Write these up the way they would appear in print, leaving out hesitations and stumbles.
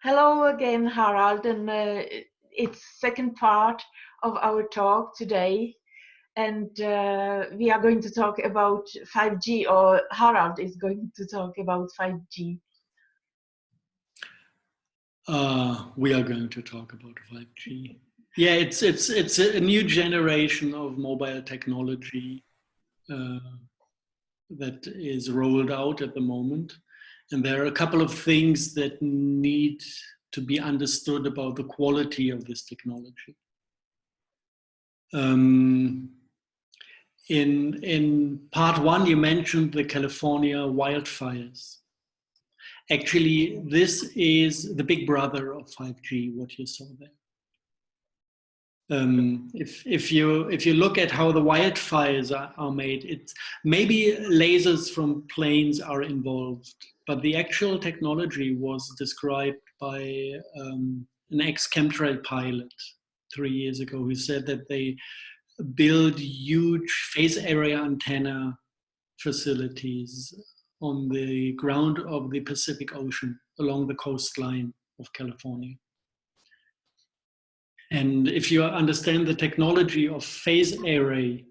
Hello again, Harald, and it's second part of our talk today, and we are going to talk about 5G, or Harald is going to talk about 5G. We are going to talk about 5G. Yeah, it's a new generation of mobile technology that is rolled out at the moment. And there are a couple of things that need to be understood about the quality of this technology. In part one, you mentioned the California wildfires. Actually, this is the big brother of 5G, what you saw there. If you look at how the wildfires are made, it's maybe lasers from planes are involved, but the actual technology was described by an ex-chemtrail pilot 3 years ago who said that they build huge phase area antenna facilities on the ground of the Pacific Ocean along the coastline of California. And if you understand the technology of phase array,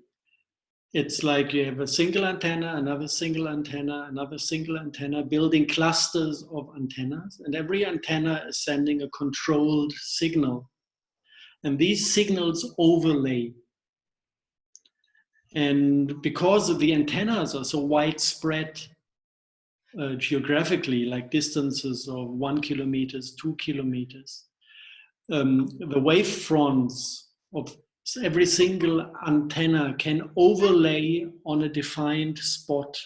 it's like you have a single antenna, another single antenna, another single antenna, building clusters of antennas, and every antenna is sending a controlled signal. And these signals overlay. And because of the antennas are so widespread geographically, like distances of 1 kilometer, 2 kilometers, the wavefronts of every single antenna can overlay on a defined spot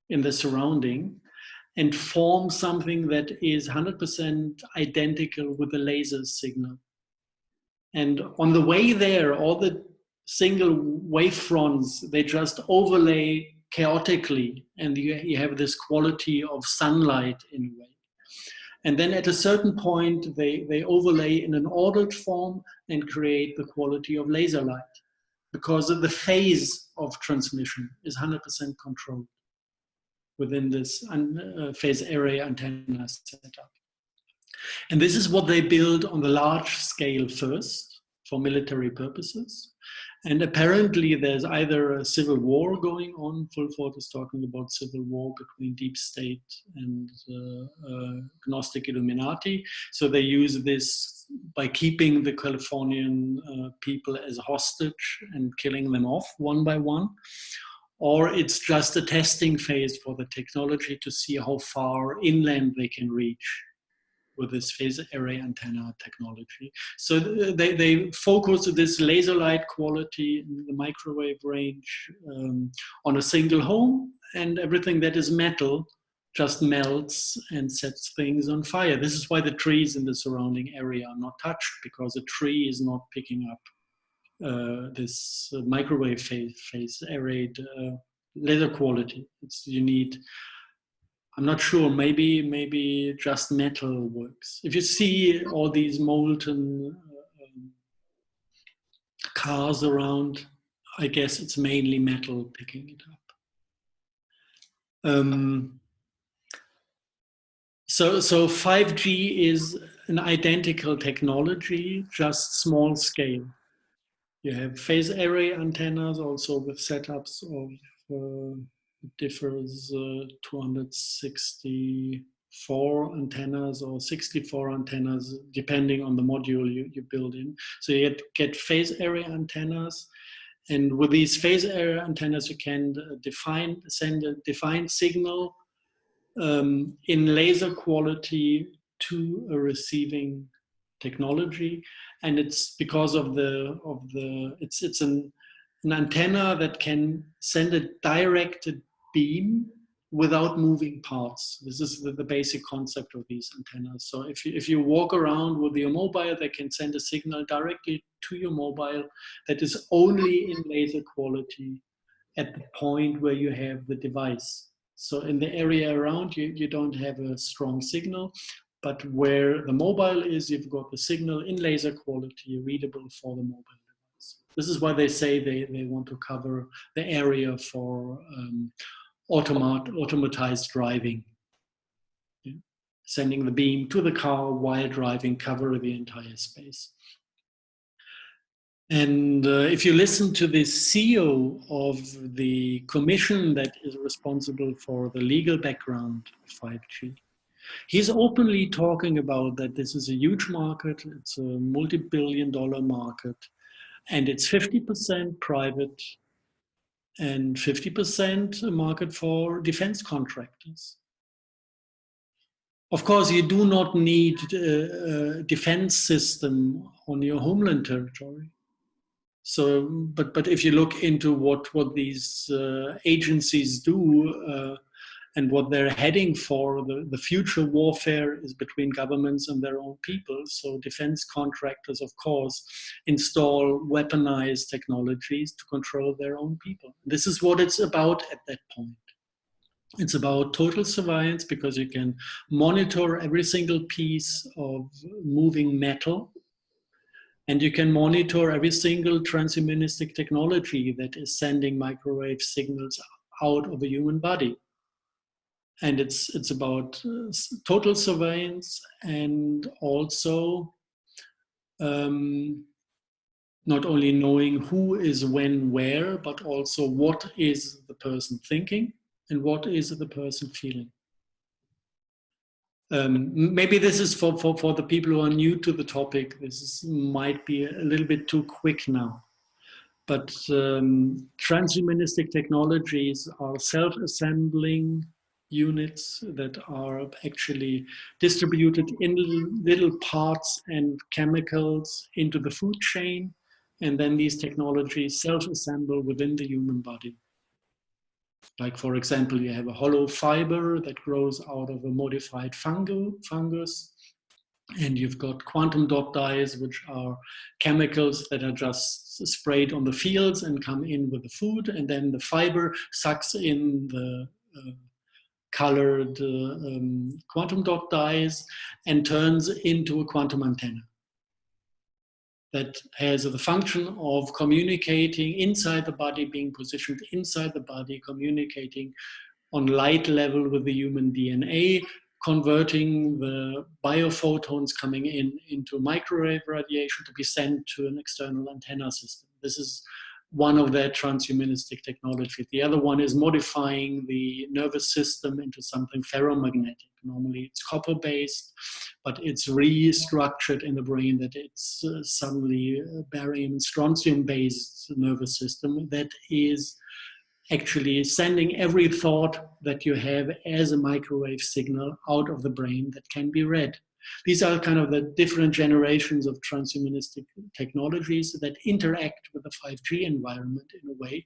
in the surrounding and form something that is 100% identical with the laser signal. And on the way there, all the single wavefronts, they just overlay chaotically, and you have this quality of sunlight in a way. And then at a certain point, they overlay in an ordered form and create the quality of laser light, because of the phase of transmission is 100% controlled within this phase array antenna setup. And this is what they build on the large scale first for military purposes. And apparently there's either a civil war going on. Fulford is talking about civil war between deep state and Gnostic Illuminati. So they use this by keeping the Californian people as hostage and killing them off one by one. Or it's just a testing phase for the technology to see how far inland they can reach with this phase array antenna technology. So they focus this laser light quality in the microwave range on a single home, and everything that is metal just melts and sets things on fire. This is why the trees in the surrounding area are not touched, because a tree is not picking up this microwave phase arrayed laser quality. You need, I'm not sure, maybe just metal works. If you see all these molten cars around, I guess it's mainly metal picking it up. So 5G is an identical technology, just small scale. You have phase array antennas also with setups of it differs 264 antennas or 64 antennas, depending on the module you build in. So you get phase area antennas, and with these phase area antennas, you can send a defined signal in laser quality to a receiving technology, and it's because of it's an antenna that can send a directed beam without moving parts. This is the basic concept of these antennas. So if you walk around with your mobile, they can send a signal directly to your mobile that is only in laser quality at the point where you have the device. So in the area around you, you don't have a strong signal, but where the mobile is, you've got the signal in laser quality, readable for the mobile device. This is why they say they want to cover the area for automatized driving. Yeah. sending the beam to the car while driving, cover the entire space. And if you listen to the CEO of the commission that is responsible for the legal background of 5G, he's openly talking about that this is a huge market, it's a multi-billion-dollar market, and it's 50% private and 50% a market for defense contractors. Of course, you do not need a defense system on your homeland territory. So, but if you look into what these agencies do and what they're heading for, the future warfare is between governments and their own people. So defense contractors, of course, install weaponized technologies to control their own people. This is what it's about at that point. It's about total surveillance because you can monitor every single piece of moving metal. And you can monitor every single transhumanistic technology that is sending microwave signals out of the human body. And it's about total surveillance and also not only knowing who is when, where, but also what is the person thinking and what is the person feeling. Maybe this is for the people who are new to the topic. Might be a little bit too quick now. But transhumanistic technologies are self-assembling units that are actually distributed in little parts and chemicals into the food chain. And then these technologies self-assemble within the human body. Like, for example, you have a hollow fiber that grows out of a modified fungus. And you've got quantum dot dyes, which are chemicals that are just sprayed on the fields and come in with the food. And then the fiber sucks in the colored quantum dot dyes and turns into a quantum antenna that has the function of communicating inside the body, being positioned inside the body, communicating on light level with the human DNA, converting the biophotons coming into microwave radiation to be sent to an external antenna system. This is one of their transhumanistic technology. The other one is modifying the nervous system into something ferromagnetic. Normally it's copper-based, but it's restructured in the brain that it's suddenly a barium and strontium-based nervous system that is actually sending every thought that you have as a microwave signal out of the brain that can be read. These are kind of the different generations of transhumanistic technologies that interact with the 5G environment in a way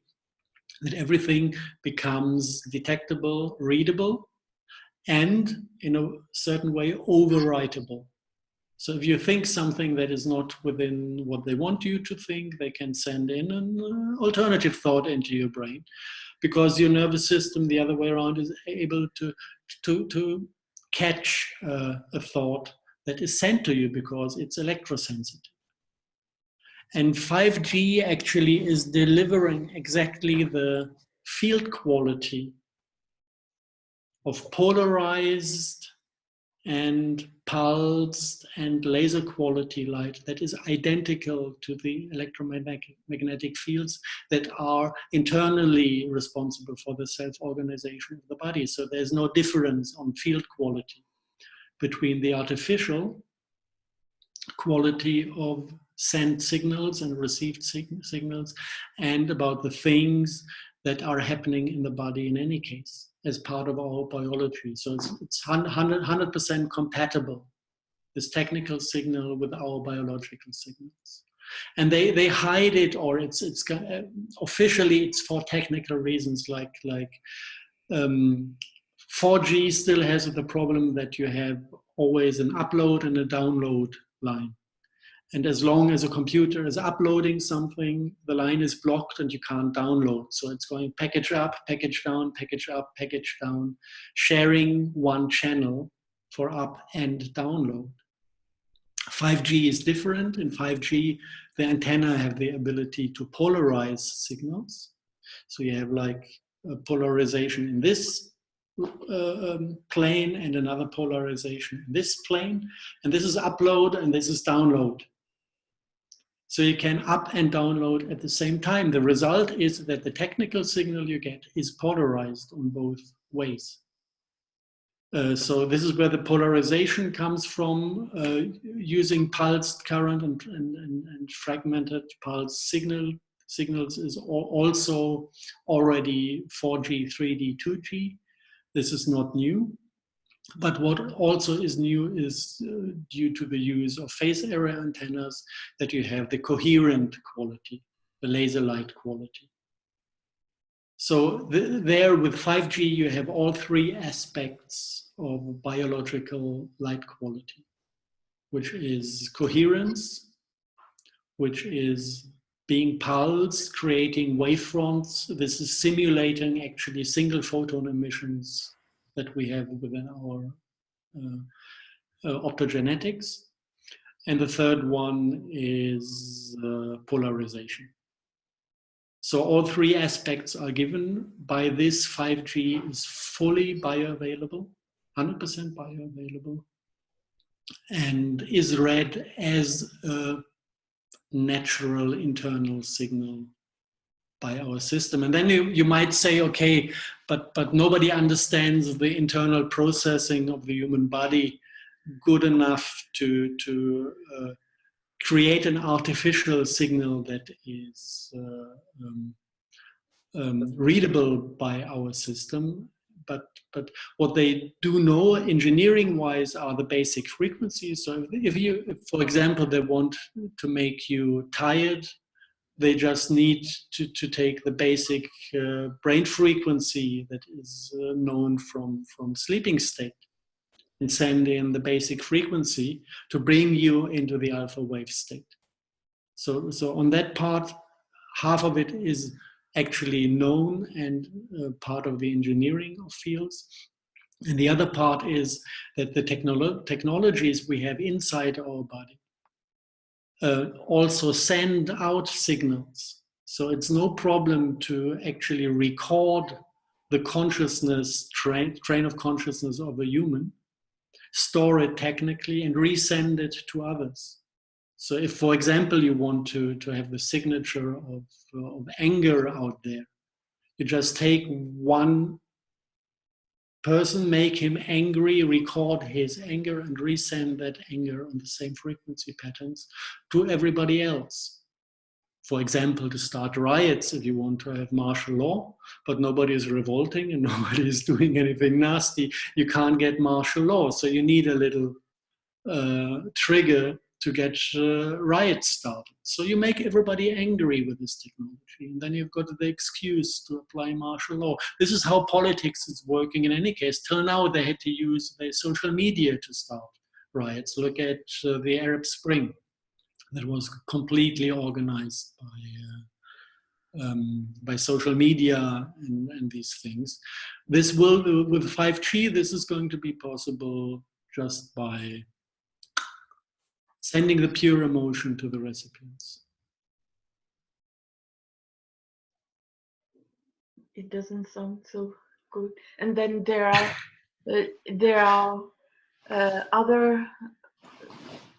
that everything becomes detectable, readable, and in a certain way overwritable. So if you think something that is not within what they want you to think, they can send in an alternative thought into your brain, because your nervous system, the other way around, is able to catch a thought that is sent to you because it's electrosensitive. And 5G actually is delivering exactly the field quality of polarized and pulsed and laser quality light that is identical to the electromagnetic fields that are internally responsible for the self-organization of the body. So there's no difference on field quality between the artificial quality of sent signals and received signals and about the things that are happening in the body in any case as part of our biology. So it's 100% compatible, this technical signal with our biological signals. And they hide it, or it's officially it's for technical reasons, like 4G still has the problem that you have always an upload and a download line. And as long as a computer is uploading something, the line is blocked and you can't download. So it's going package up, package down, package up, package down, sharing one channel for up and download. 5G is different. In 5G, the antenna have the ability to polarize signals. So you have like a polarization in this plane and another polarization in this plane, and this is upload and this is download. So you can up and download at the same time. The result is that the technical signal you get is polarized on both ways. So this is where the polarization comes from, using pulsed current and fragmented pulse signals is also already 4G, 3D, 2G. This is not new. But what also is new is due to the use of phase area antennas that you have the coherent quality, the laser light quality. So there with 5G, you have all three aspects of biological light quality, which is coherence, which is being pulsed, creating wavefronts. This is simulating actually single photon emissions that we have within our optogenetics. And the third one is polarization. So all three aspects are given by this 5G is fully bioavailable, 100% bioavailable, and is read as a natural internal signal by our system. And then you might say, okay, but nobody understands the internal processing of the human body good enough to create an artificial signal that is readable by our system. But what they do know engineering-wise are the basic frequencies. So if, for example, they want to make you tired, they just need to take the basic brain frequency that is known from sleeping state and send in the basic frequency to bring you into the alpha wave state. So on that part, half of it is actually known and part of the engineering of fields. And the other part is that the technologies we have inside our body also send out signals. So it's no problem to actually record the consciousness, train of consciousness of a human, store it technically and resend it to others. So if, for example, you want to have the signature of anger out there, you just take one person, make him angry, record his anger, and resend that anger on the same frequency patterns to everybody else. For example, to start riots if you want to have martial law, but nobody is revolting and nobody is doing anything nasty, you can't get martial law. So you need a little trigger to get riots started. So you make everybody angry with this technology, and then you've got the excuse to apply martial law. This is how politics is working in any case. Till now, they had to use their social media to start riots. Look at the Arab Spring. That was completely organized by social media and these things. This will, with 5G, this is going to be possible just by sending the pure emotion to the recipients. It doesn't sound so good. And then there are other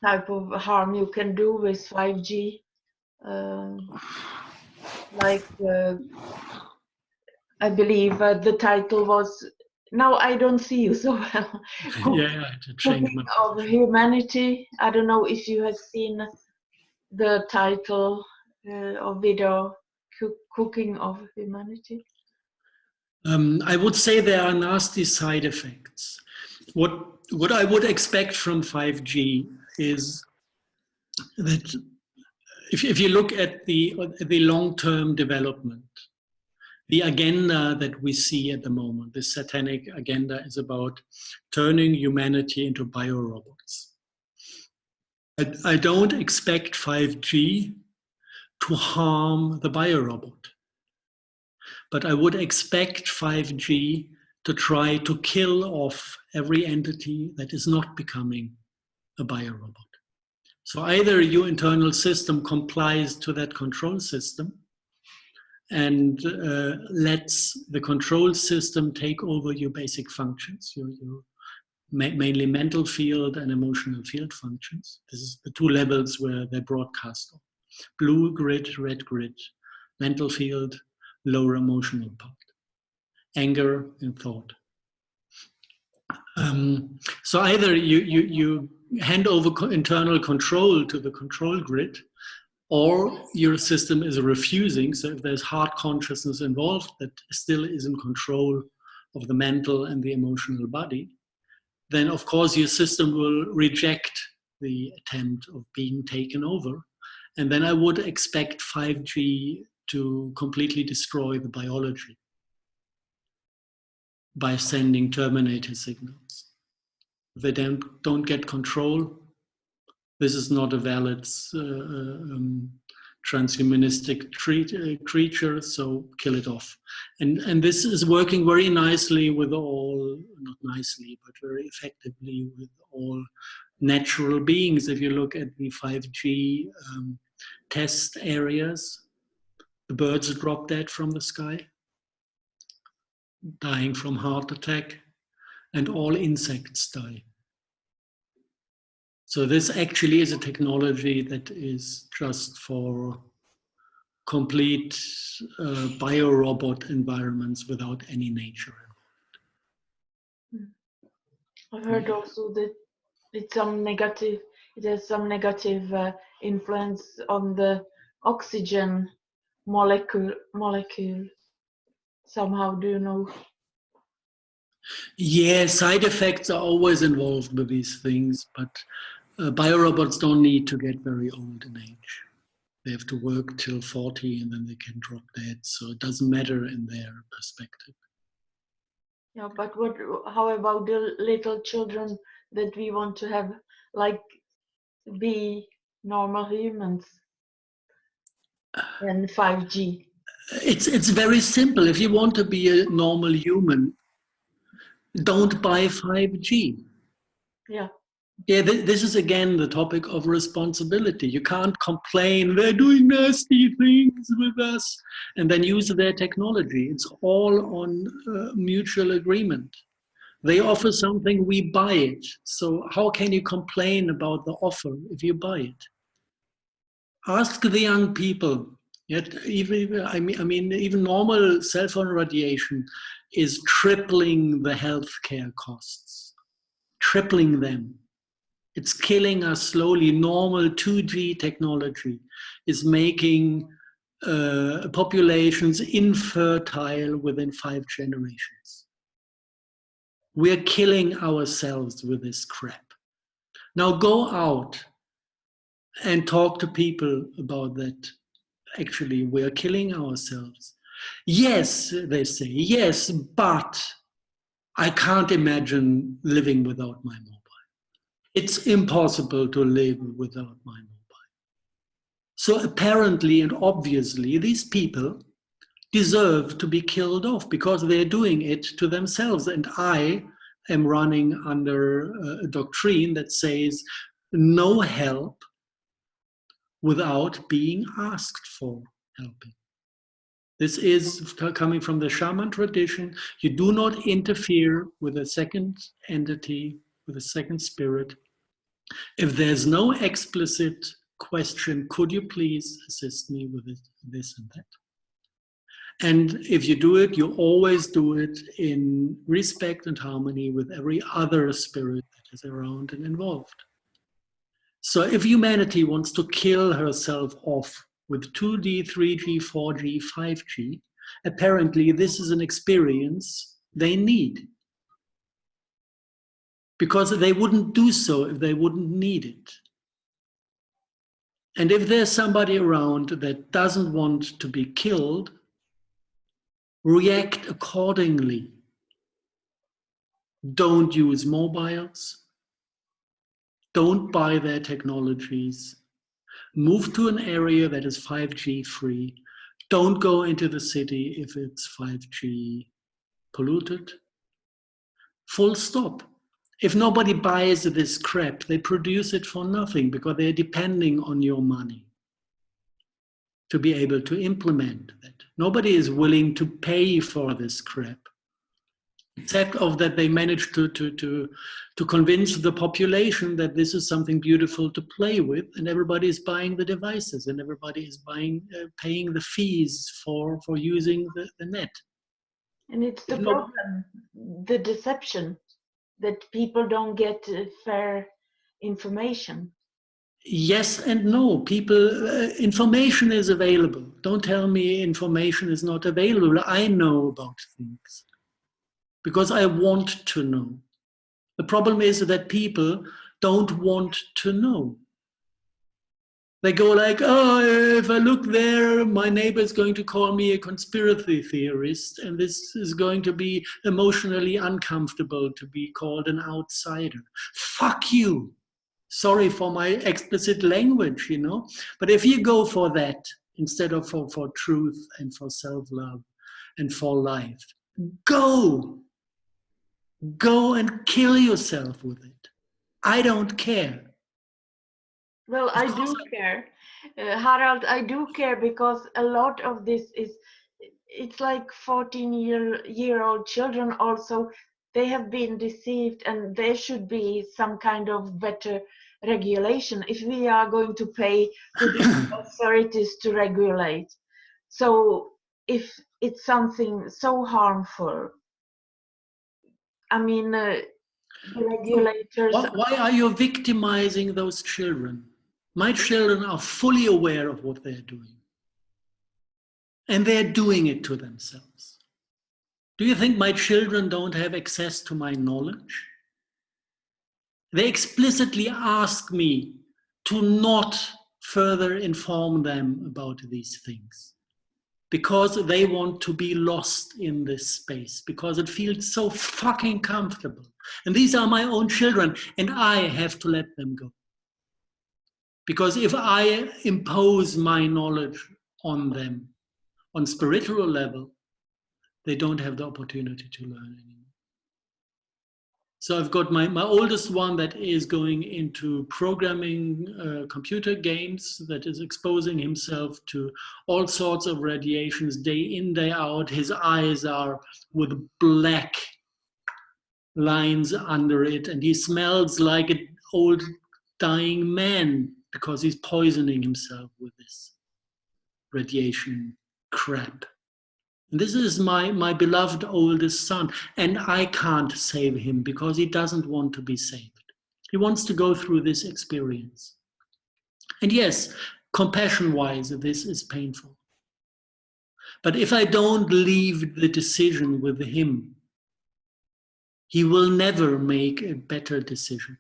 type of harm you can do with 5G, like I believe the title was, now I don't see you so well. Yeah, to change my of humanity. I don't know if you have seen the title of video, Cooking of Humanity. I would say there are nasty side effects. What I would expect from 5G is that if you look at the long-term development, the agenda that we see at the moment, this satanic agenda, is about turning humanity into biorobots. I don't expect 5G to harm the biorobot, but I would expect 5G to try to kill off every entity that is not becoming a biorobot. So either your internal system complies to that control system, and lets the control system take over your basic functions, your mainly mental field and emotional field functions. This is the two levels where they broadcast on. Blue grid, red grid, mental field, lower emotional part, anger and thought. So either you hand over internal control to the control grid, or your system is refusing. So if there's heart consciousness involved that still is in control of the mental and the emotional body, then of course your system will reject the attempt of being taken over. And then I would expect 5G to completely destroy the biology by sending terminator signals. If they don't get control, this is not a valid transhumanistic creature, so kill it off. And this is working very nicely with all, not nicely, but very effectively with all natural beings. If you look at the 5G test areas, the birds drop dead from the sky, dying from heart attack, and all insects die. So this actually is a technology that is just for complete biorobot environments without any nature. I heard also that it has some negative influence on the oxygen molecule. Somehow, do you know? Yeah, side effects are always involved with these things, but biorobots don't need to get very old in age. They have to work till 40 and then they can drop dead. So it doesn't matter in their perspective. Yeah, but how about the little children that we want to have, like, be normal humans and 5G? It's very simple. If you want to be a normal human, don't buy 5G. Yeah. Yeah, this is again the topic of responsibility. You can't complain, they're doing nasty things with us, and then use their technology. It's all on mutual agreement. They offer something, we buy it. So how can you complain about the offer if you buy it? Ask the young people. Yet even normal cell phone radiation is tripling the healthcare costs, tripling them. It's killing us slowly. Normal 2G technology is making populations infertile within 5 generations. We're killing ourselves with this crap. Now go out and talk to people about that. Actually, we're killing ourselves. Yes, they say, yes, but I can't imagine living without my mobile. It's impossible to live without my mobile. So apparently and obviously, these people deserve to be killed off because they're doing it to themselves. And I am running under a doctrine that says no help without being asked for helping. This is coming from the shaman tradition. You do not interfere with a second entity, with a second spirit. If there's no explicit question, could you please assist me with this and that? And if you do it, you always do it in respect and harmony with every other spirit that is around and involved. So if humanity wants to kill herself off with 2D, 3G, 4G, 5G, apparently this is an experience they need. Because they wouldn't do so if they wouldn't need it. And if there's somebody around that doesn't want to be killed, react accordingly. Don't use mobiles. Don't buy their technologies. Move to an area that is 5G free. Don't go into the city if it's 5G polluted. Full stop. If nobody buys this crap, they produce it for nothing because they're depending on your money to be able to implement that. Nobody is willing to pay for this crap. Except of that they managed to convince the population that this is something beautiful to play with, and everybody is buying the devices, and everybody is paying the fees for using the net. And it's the problem, the deception, that people don't get fair information. Yes and no. People, information is available. Don't tell me information is not available. I know about things because I want to know. The problem is that people don't want to know. They go like, oh, if I look there, my neighbor is going to call me a conspiracy theorist, and this is going to be emotionally uncomfortable to be called an outsider. Fuck you. Sorry for my explicit language, you know. But if you go for that instead of for truth and for self-love and for life, go and kill yourself with it. I don't care. Well, I do care. Harald, I do care because a lot of this it's like 14-year-old children also, they have been deceived, and there should be some kind of better regulation if we are going to pay to the authorities to regulate. So if it's something so harmful, I mean, the regulators. Why are you victimizing those children? My children are fully aware of what they're doing. And they're doing it to themselves. Do you think my children don't have access to my knowledge? They explicitly ask me to not further inform them about these things because they want to be lost in this space, because it feels so fucking comfortable. And these are my own children, and I have to let them go. Because if I impose my knowledge on them on spiritual level, they don't have the opportunity to learn anymore. So I've got my oldest one that is going into programming computer games, that is exposing himself to all sorts of radiations day in, day out. His eyes are with black lines under it, and he smells like an old dying man because he's poisoning himself with this radiation crap. And this is my beloved oldest son, and I can't save him because he doesn't want to be saved. He wants to go through this experience. And yes, compassion-wise, this is painful. But if I don't leave the decision with him, he will never make a better decision.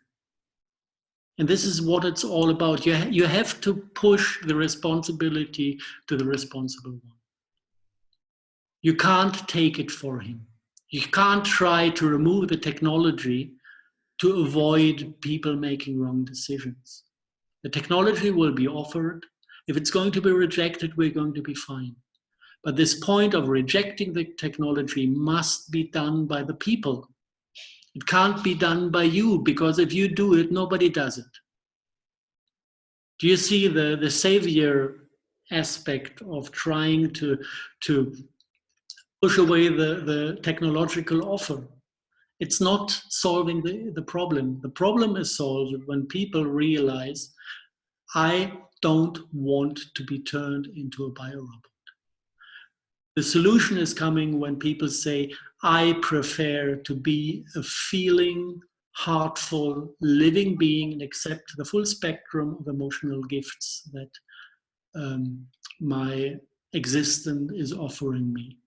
And this is what it's all about. You have to push the responsibility to the responsible one. You can't take it for him. You can't try to remove the technology to avoid people making wrong decisions. The technology will be offered. If it's going to be rejected, we're going to be fine. But this point of rejecting the technology must be done by the people. It can't be done by you, because if you do it, nobody does it. Do you see the savior aspect of trying to push away the technological offer? It's not solving the problem. The problem is solved when people realize, I don't want to be turned into a biorobot. The solution is coming when people say, I prefer to be a feeling, heartful, living being and accept the full spectrum of emotional gifts that my existence is offering me.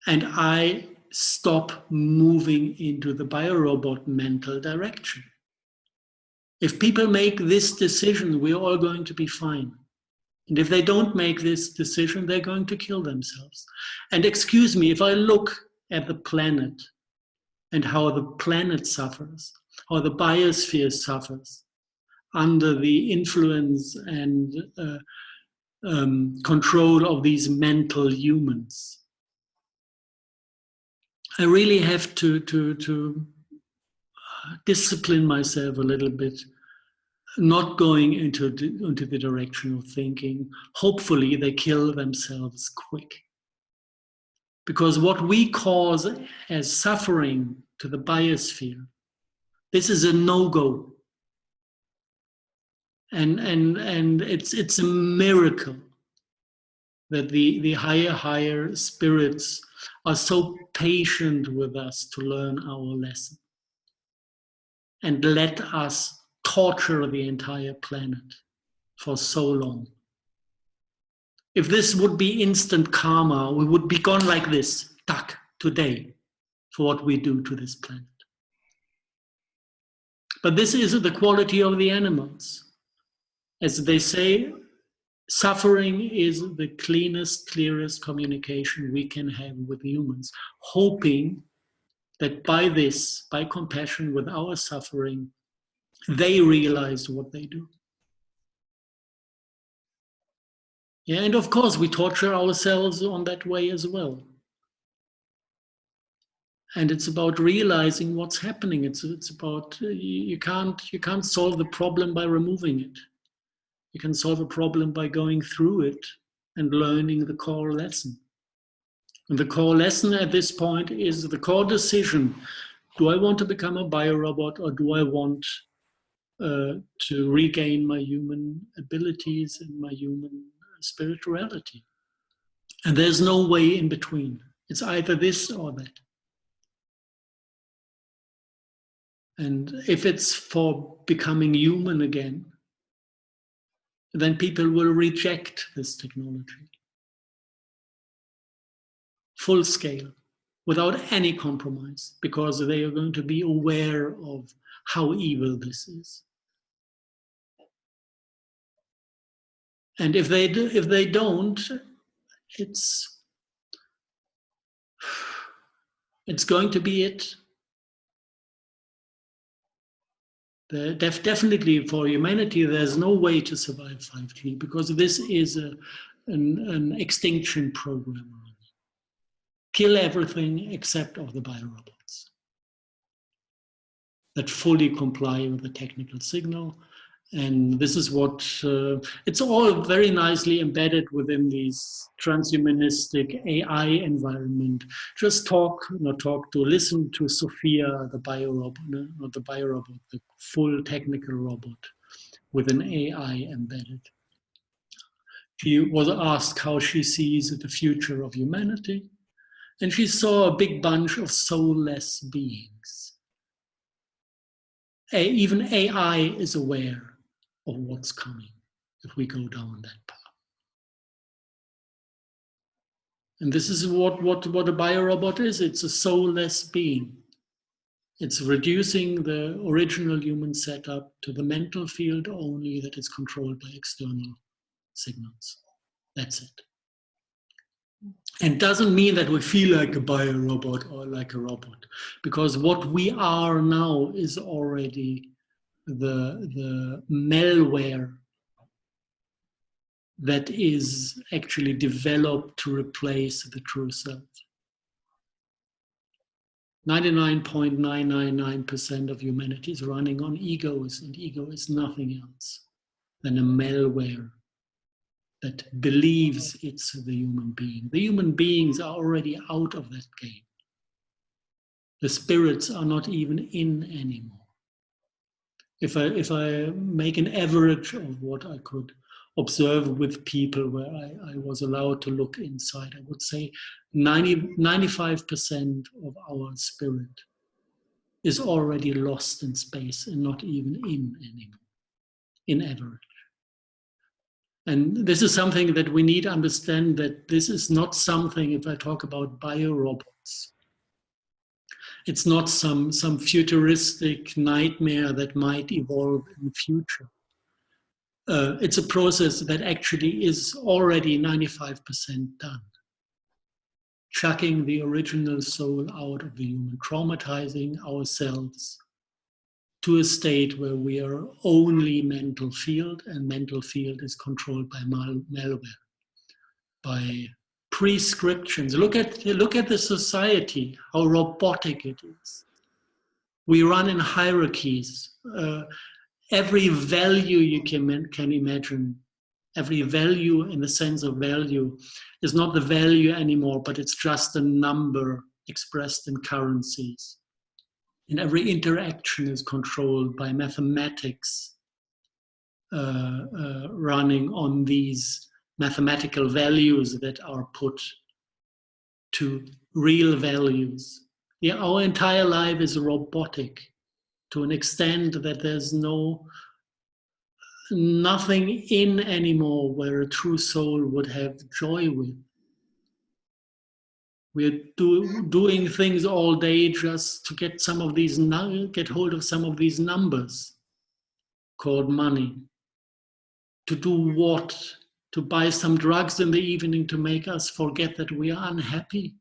And I stop moving into the biorobot mental direction. If people make this decision, we're all going to be fine. And if they don't make this decision, they're going to kill themselves. And excuse me, if I look at the planet and how the planet suffers, how the biosphere suffers under the influence and control of these mental humans, I really have to discipline myself a little bit not going into the direction of thinking. Hopefully they kill themselves quick. Because what we cause as suffering to the biosphere, this is a no-go. And it's a miracle that the higher spirits are so patient with us to learn our lesson and let us torture the entire planet for so long. If this would be instant karma, we would be gone like this, tuck, today, for what we do to this planet. But this is the quality of the animals. As they say, suffering is the cleanest, clearest communication we can have with humans, hoping that by this, by compassion with our suffering, they realize what they do. Yeah, and of course we torture ourselves on that way as well. And it's about realizing what's happening. It's about you can't solve the problem by removing it. You can solve a problem by going through it and learning the core lesson. And the core lesson at this point is the core decision. Do I want to become a biorobot, or do I want to regain my human abilities and my human spirituality? And there's no way in between. It's either this or that. And if it's for becoming human again, then people will reject this technology. Full scale, without any compromise, because they are going to be aware of how evil this is. And if they don't, it's going to be it. Definitely for humanity, there's no way to survive 5G, because this is an extinction program. Kill everything except of the biorobots that fully comply with the technical signal. And this is what, it's all very nicely embedded within this transhumanistic AI environment. Just listen to Sophia, the biorobot, not the biorobot, the full technical robot with an AI embedded. She was asked how she sees the future of humanity, and she saw a big bunch of soulless beings. Even AI is aware of what's coming if we go down that path. And this is what a biorobot is. It's a soulless being. It's reducing the original human setup to the mental field only that is controlled by external signals. That's it. And doesn't mean that we feel like a biorobot or like a robot, because what we are now is already the malware that is actually developed to replace the true self. 99.999% of humanity is running on egos, and ego is nothing else than a malware that believes it's the human being. The human beings are already out of that game. The spirits are not even in anymore. If I make an average of what I could observe with people where I was allowed to look inside, I would say 95% of our spirit is already lost in space and not even in anymore, in average. And this is something that we need to understand, that this is not something, if I talk about biorobots, it's not some futuristic nightmare that might evolve in the future. It's a process that actually is already 95% done. Chucking the original soul out of the human, traumatizing ourselves to a state where we are only mental field, and mental field is controlled by malware, by prescriptions. Look at the society, how robotic it is. We run in hierarchies. every value you can imagine, every value in the sense of value, is not the value anymore, but it's just a number expressed in currencies. And every interaction is controlled by mathematics running on these mathematical values that are put to real values. Yeah, our entire life is robotic to an extent that there's nothing in anymore where a true soul would have joy with. We're doing things all day just to get get hold of some of these numbers called money. To do what? To buy some drugs in the evening to make us forget that we are unhappy.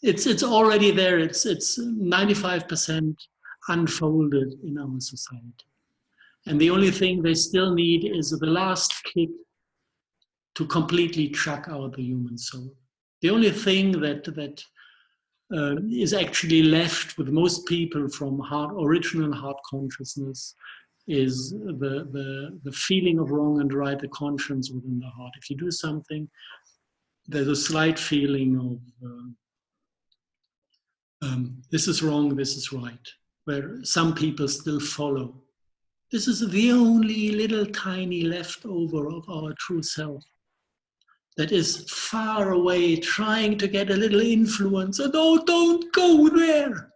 It's already there. It's 95% unfolded in our society. And the only thing they still need is the last kick to completely chuck out the human soul. The only thing that is actually left with most people from original heart consciousness is the feeling of wrong and right, the conscience within the heart. If you do something, there's a slight feeling of this is wrong, this is right, where some people still follow. This is the only little tiny leftover of our true self that is far away, trying to get a little influence. And oh, don't go there.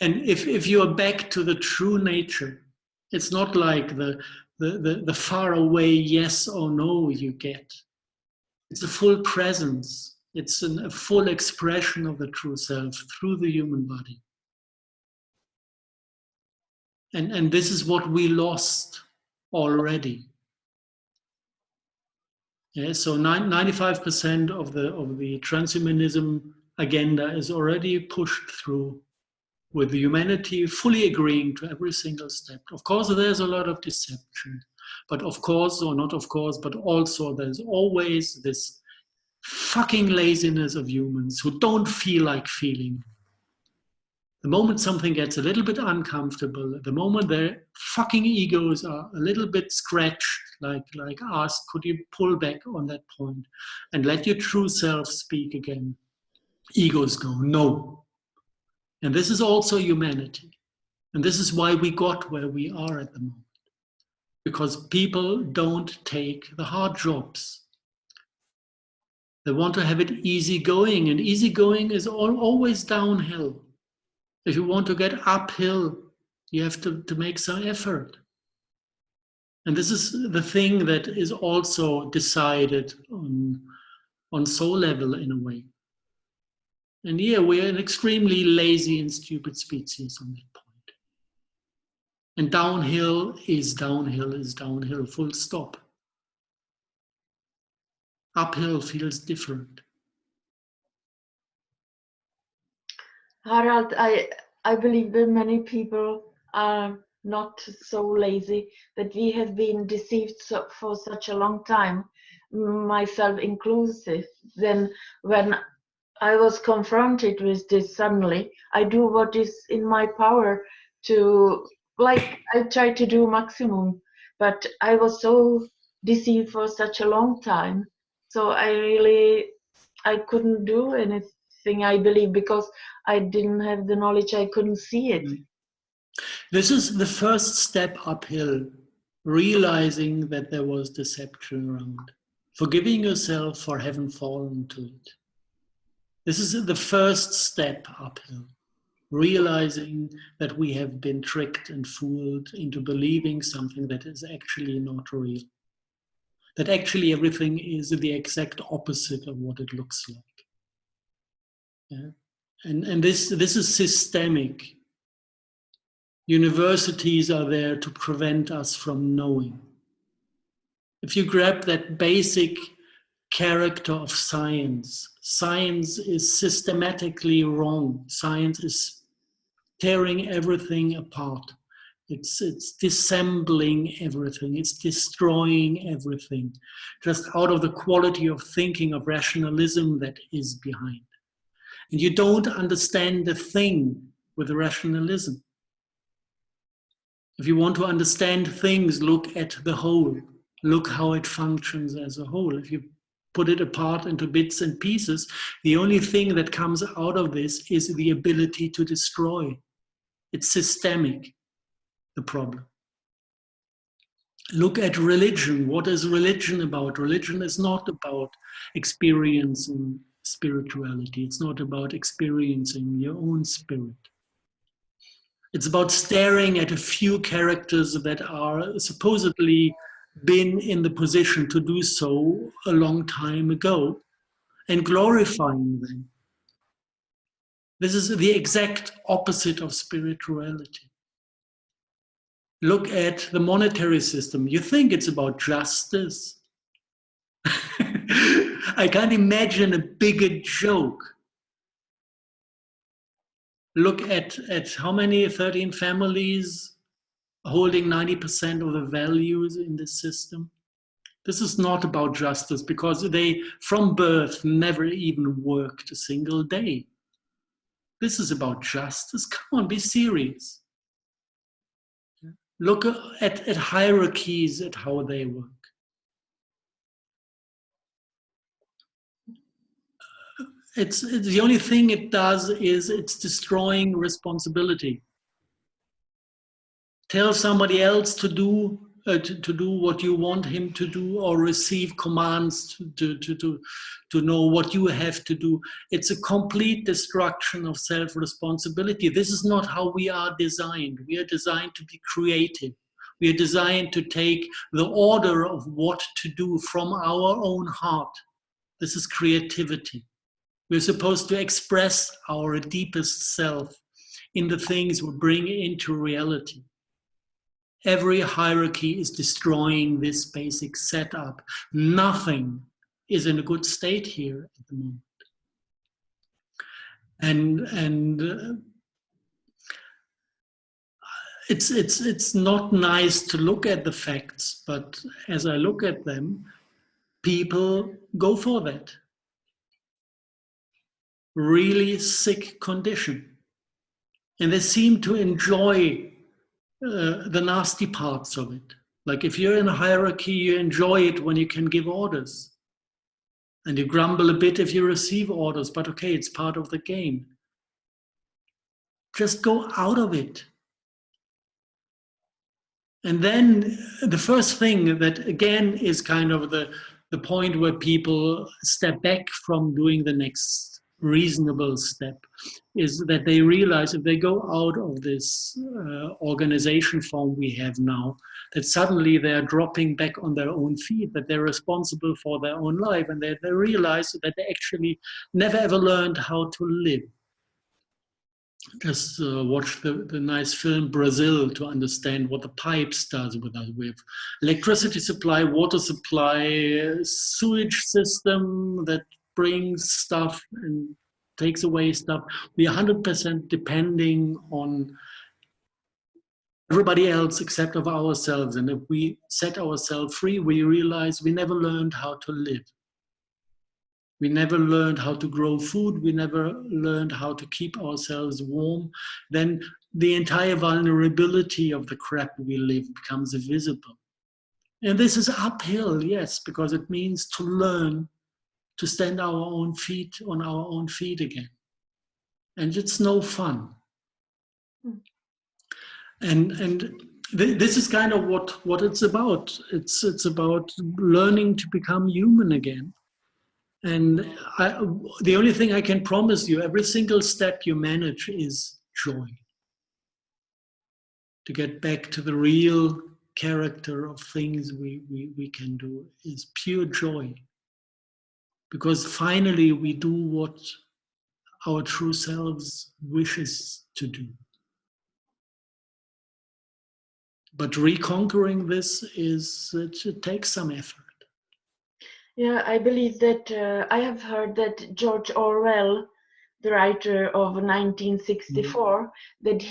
And if you are back to the true nature, it's not like the far away yes or no you get. It's a full presence. It's a full expression of the true self through the human body. And this is what we lost already. Yeah, so 95% of the transhumanism agenda is already pushed through, with humanity fully agreeing to every single step. Of course, there's a lot of deception, but of course, or not of course, but also there's always this fucking laziness of humans who don't feel like feeling. The moment something gets a little bit uncomfortable, the moment their fucking egos are a little bit scratched, like ask, could you pull back on that point and let your true self speak again? Egos go, no. And this is also humanity. And this is why we got where we are at the moment. Because people don't take the hard jobs. They want to have it easy going, and easy going is always downhill. If you want to get uphill, you have to make some effort. And this is the thing that is also decided on soul level in a way. And yeah, we're an extremely lazy and stupid species on that point. And downhill is downhill, full stop. Uphill feels different. Harald, I believe that many people are not so lazy, that we have been deceived for such a long time, myself inclusive. Then when I was confronted with this suddenly, I do what is in my power to, like, I try to do maximum, but I was so deceived for such a long time. So I couldn't do anything, I believe, because I didn't have the knowledge, I couldn't see it. This is the first step uphill, realizing that there was deception around, forgiving yourself for having fallen to it. This is the first step uphill, realizing that we have been tricked and fooled into believing something that is actually not real. That actually everything is the exact opposite of what it looks like. Yeah? And this is systemic. Universities are there to prevent us from knowing. If you grab that basic character of science, science is systematically wrong. Science is tearing everything apart. It's dissembling everything. It's destroying everything, just out of the quality of thinking, of rationalism that is behind. And you don't understand the thing with rationalism. If you want to understand things, look at the whole. Look how it functions as a whole. If you put it apart into bits and pieces, the only thing that comes out of this is the ability to destroy. It's systemic, the problem. Look at religion. What is religion about? Religion is not about experiencing spirituality. It's not about experiencing your own spirit. It's about staring at a few characters that are supposedly been in the position to do so a long time ago and glorifying them. This is the exact opposite of spirituality. Look at the monetary system. You think it's about justice. I can't imagine a bigger joke. Look at how many 13 families holding 90% of the values in this system. This is not about justice because they, from birth, never even worked a single day. This is about justice. Come on, be serious. Look at hierarchies, at how they work. It's the only thing it does is it's destroying responsibility. Tell somebody else to do what you want him to do, or receive commands to know what you have to do. It's a complete destruction of self-responsibility. This is not how we are designed. We are designed to be creative. We are designed to take the order of what to do from our own heart. This is creativity. We're supposed to express our deepest self in the things we bring into reality. Every hierarchy is destroying this basic setup. Nothing is in a good state here at the moment. And it's not nice to look at the facts, but as I look at them, people go for that. Really sick condition. And they seem to enjoy the nasty parts of it. Like if you're in a hierarchy, you enjoy it when you can give orders. And you grumble a bit if you receive orders, but okay, it's part of the game. Just go out of it. And then the first thing that again is kind of the point where people step back from doing the next reasonable step is that they realize if they go out of this organization form we have now, that suddenly they're dropping back on their own feet, that they're responsible for their own life, and they realize that they actually never ever learned how to live. Just watch the nice film Brazil to understand what the pipes does with us. We have electricity supply, water supply, sewage system that brings stuff and takes away stuff. We are 100% depending on everybody else except of ourselves. And if we set ourselves free, we realize we never learned how to live. We never learned how to grow food. We never learned how to keep ourselves warm. Then the entire vulnerability of the crap we live becomes visible. And this is uphill, yes, because it means to learn to stand on our own feet again. And it's no fun. And this is kind of what it's about. It's about learning to become human again. And the only thing I can promise you, every single step you manage is joy. To get back to the real character of things we can do is pure joy. Because finally we do what our true selves wishes to do. But reconquering this it takes some effort. Yeah, I believe that I have heard that George Orwell, the writer of 1964, that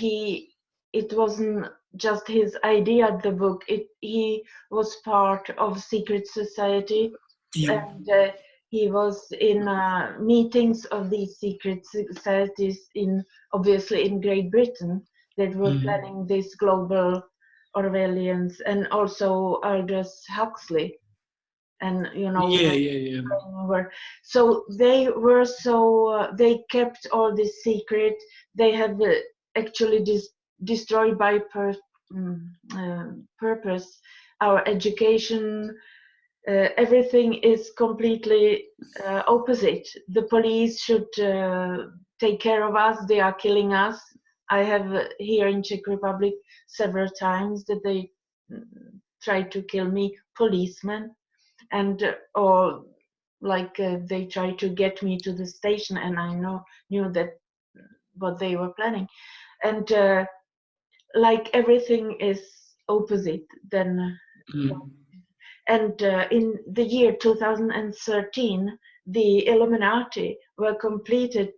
it wasn't just his idea, the book, he was part of secret society. Yeah. And He was in meetings of these secret societies obviously in Great Britain that were planning this global Orwellians, and also Aldous Huxley, and Yeah. so they were they kept all this secret. They have actually destroyed by purpose our education. Everything is completely opposite. The police should take care of us. They are killing us. I have here in Czech Republic several times that they tried to kill me, policemen, and or like they tried to get me to the station, and I knew that what they were planning, and like everything is opposite then. And in the year 2013, the Illuminati were completed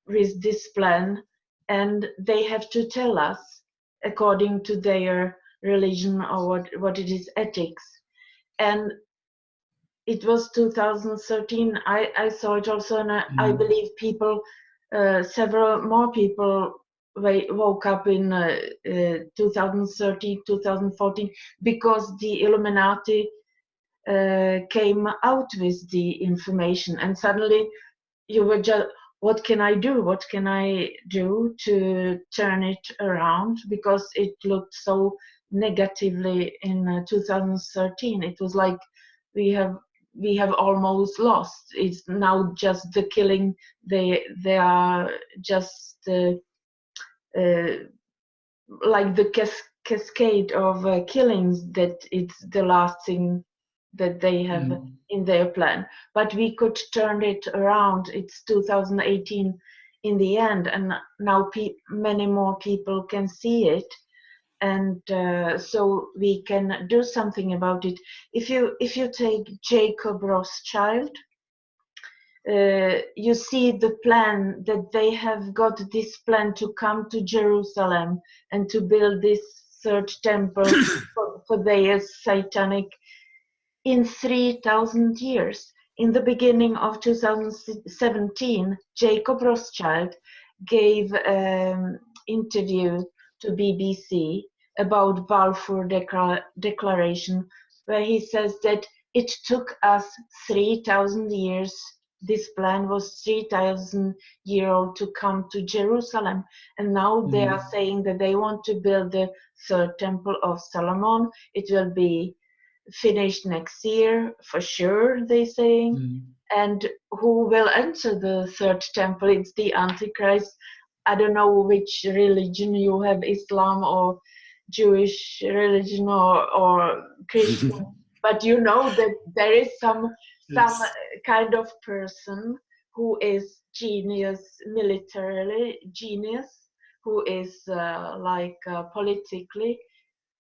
with this plan, and they have to tell us, according to their religion or what it is, ethics. And it was 2013. I saw it also, and I believe people, several more people woke up in 2013, 2014, because the Illuminati came out with the information, and suddenly you were just, what can I do? What can I do to turn it around? Because it looked so negatively in 2013. It was like we have almost lost. It's now just the killing. They are just like the cascade of killings, that it's the last thing that they have in their plan. But we could turn it around. It's 2018 in the end, and now many more people can see it, and so we can do something about it. If you take Jacob Rothschild, you see the plan that they have got, this plan to come to Jerusalem and to build this third temple for their satanic in 3,000 years. In the beginning of 2017, Jacob Rothschild gave an interview to BBC about Balfour Declaration, where he says that it took us 3,000 years. This plan was 3,000 years old to come to Jerusalem, and now they are saying that they want to build the third temple of Solomon. It will be finished next year for sure, they saying. And who will enter the third temple? It's the Antichrist. I don't know which religion you have, Islam or Jewish religion or Christian, but you know that there is some kind of person who is genius, militarily genius, who is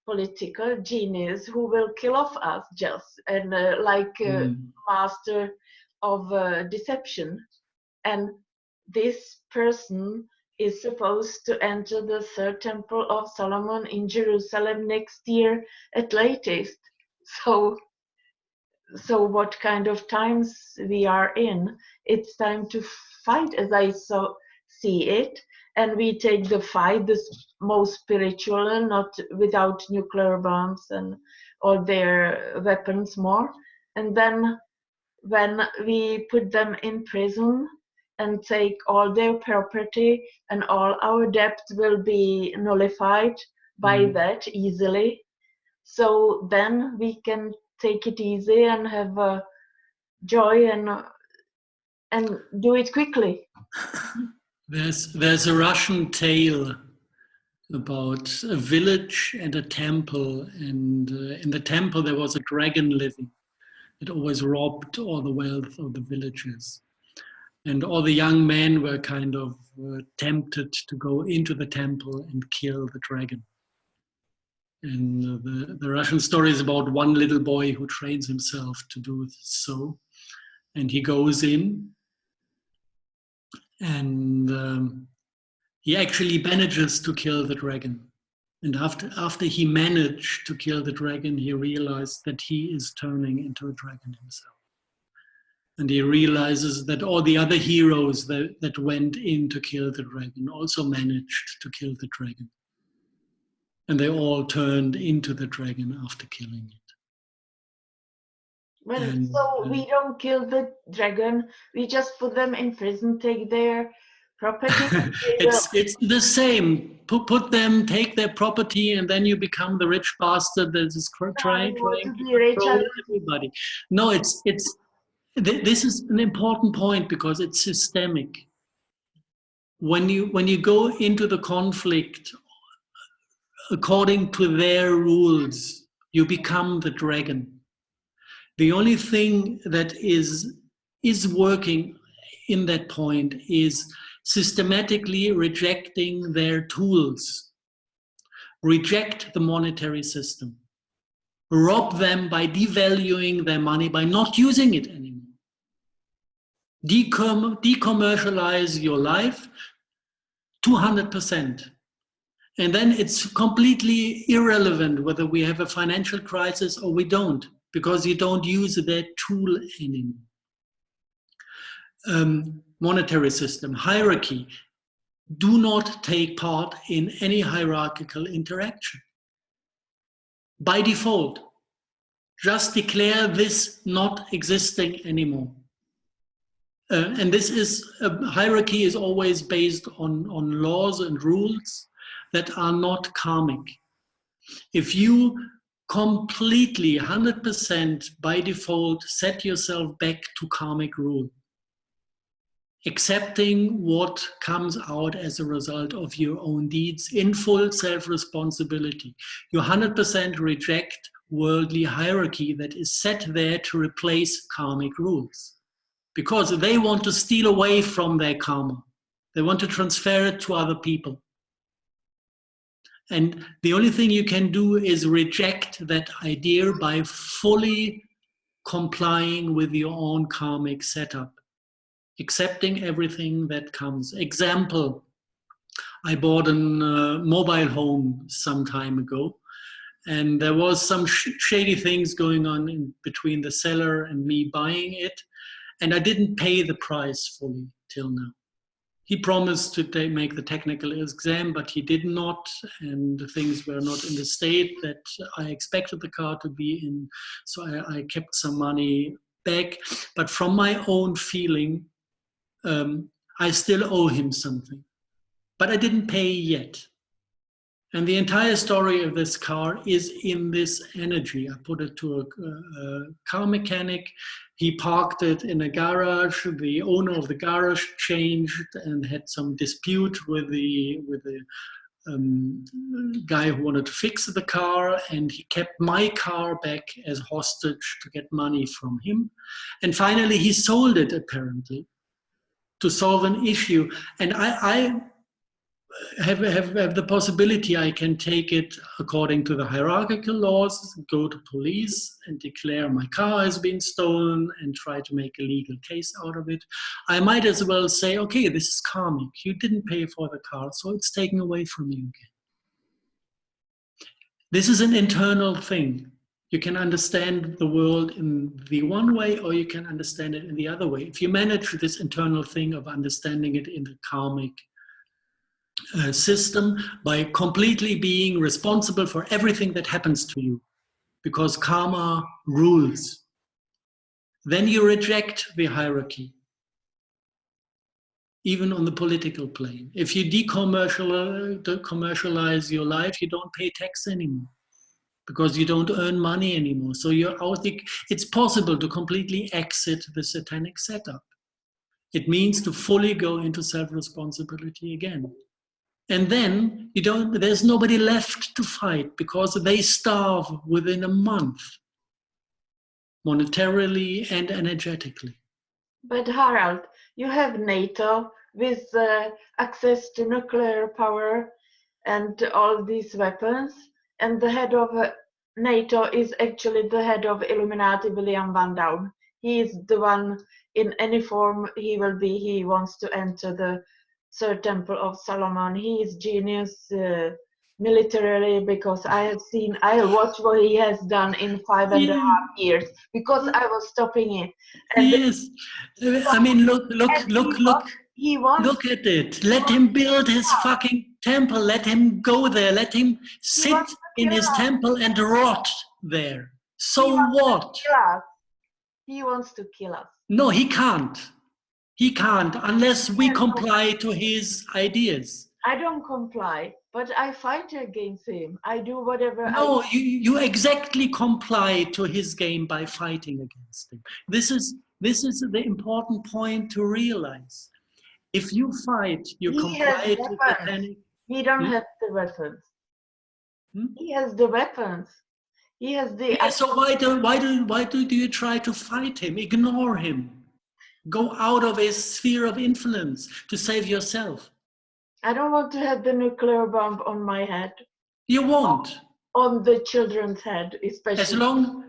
political genius, who will kill off us just, and master of deception. And this person is supposed to enter the third temple of Solomon in Jerusalem next year at latest. So what kind of times we are in? It's time to fight, as I see it, and we take the fight, the most spiritual, and not without nuclear bombs and all their weapons more. And then when we put them in prison and take all their property, and all our debt will be nullified by that easily. So then we can take it easy and have joy and do it quickly. There's a Russian tale about a village and a temple, and in the temple there was a dragon living. It always robbed all the wealth of the villagers, and all the young men were kind of tempted to go into the temple and kill the dragon. And the Russian story is about one little boy who trains himself to do so, and he goes in, and he actually manages to kill the dragon. And after he managed to kill the dragon, he realized that he is turning into a dragon himself. And he realizes that all the other heroes that went in to kill the dragon also managed to kill the dragon. And they all turned into the dragon after killing it. Well, And, so we don't kill the dragon, we just put them in prison, take their property. it's the same. Put them, take their property, and then you become the rich bastard that is trying to to be rich. control everybody. No, this is an important point because it's systemic. When you go into the conflict according to their rules, you become the dragon. The only thing that is working in that point is systematically rejecting their tools. Reject the monetary system. Rob them by devaluing their money, by not using it anymore. Decommercialize your life 200%. And then it's completely irrelevant whether we have a financial crisis or we don't, because you don't use that tool anymore. Monetary system, hierarchy. Do not take part in any hierarchical interaction. By default, just declare this not existing anymore. And this is, hierarchy is always based on laws and rules that are not karmic. If you completely, 100% by default, set yourself back to karmic rule, accepting what comes out as a result of your own deeds in full self-responsibility, you 100% reject worldly hierarchy that is set there to replace karmic rules. Because they want to steal away from their karma. They want to transfer it to other people. And the only thing you can do is reject that idea by fully complying with your own karmic setup, accepting everything that comes. Example, I bought a mobile home some time ago, and there was some shady things going on in between the seller and me buying it. And I didn't pay the price fully till now. He promised to make the technical exam, but he did not, and things were not in the state that I expected the car to be in. So I kept some money back. But from my own feeling, I still owe him something. But I didn't pay yet. And the entire story of this car is in this energy. I put it to a car mechanic. He parked it in a garage. The owner of the garage changed and had some dispute with the guy who wanted to fix the car, and he kept my car back as hostage to get money from him. And finally, he sold it apparently to solve an issue. And I have the possibility I can take it according to the hierarchical laws, go to police and declare my car has been stolen and try to make a legal case out of it. I might as well say, okay, this is karmic. You didn't pay for the car, so it's taken away from you again. This is an internal thing. You can understand the world in the one way, or you can understand it in the other way. If you manage this internal thing of understanding it in the karmic system by completely being responsible for everything that happens to you, because karma rules, then you reject the hierarchy, even on the political plane. If you decommercialize your life, you don't pay tax anymore, because you don't earn money anymore. So it's possible to completely exit the satanic setup. It means to fully go into self-responsibility again. And then there's nobody left to fight, because they starve within a month, monetarily and energetically. But Harald, you have NATO with access to nuclear power and all these weapons, and the head of NATO is actually the head of Illuminati, William Van Down. He is the one, in any form he will be, he wants to enter the Third Temple of Solomon. He is genius. militarily, because I watched what he has done in 5.5 Yeah. years, because I was stopping it. And Yes. I mean, he wants look at it. Let him build his fucking temple. Let him go there. Let him he sit wants to in kill his us. temple and rot there. He So wants to what? kill us. He wants to kill us. No, he can't. He can't unless we Yes, comply to his ideas. I don't comply, but I fight against him. I do whatever I No, you exactly comply to his game by fighting against him. This is the important point to realize. If you fight, you He has comply to weapons. satanic. He don't Hmm? have the weapons. Hmm? He has the weapons. He has the. Yeah, so why do you try to fight him? Ignore him. Go out of his sphere of influence to save yourself. I don't want to have the nuclear bomb on my head, You won't. on the children's head, As especially. long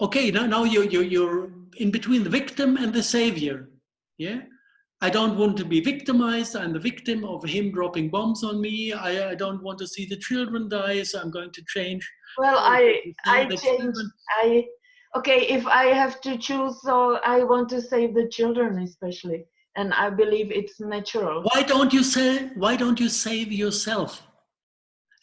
okay, now you're in between the victim and the savior. Yeah, I don't want to be victimized. I'm the victim of him dropping bombs on me. I don't want to see the children die, so I'm going to change. Well, To save I the change. children. Okay, if I have to choose, so I want to save the children, especially, and I believe it's natural. Why don't you save yourself?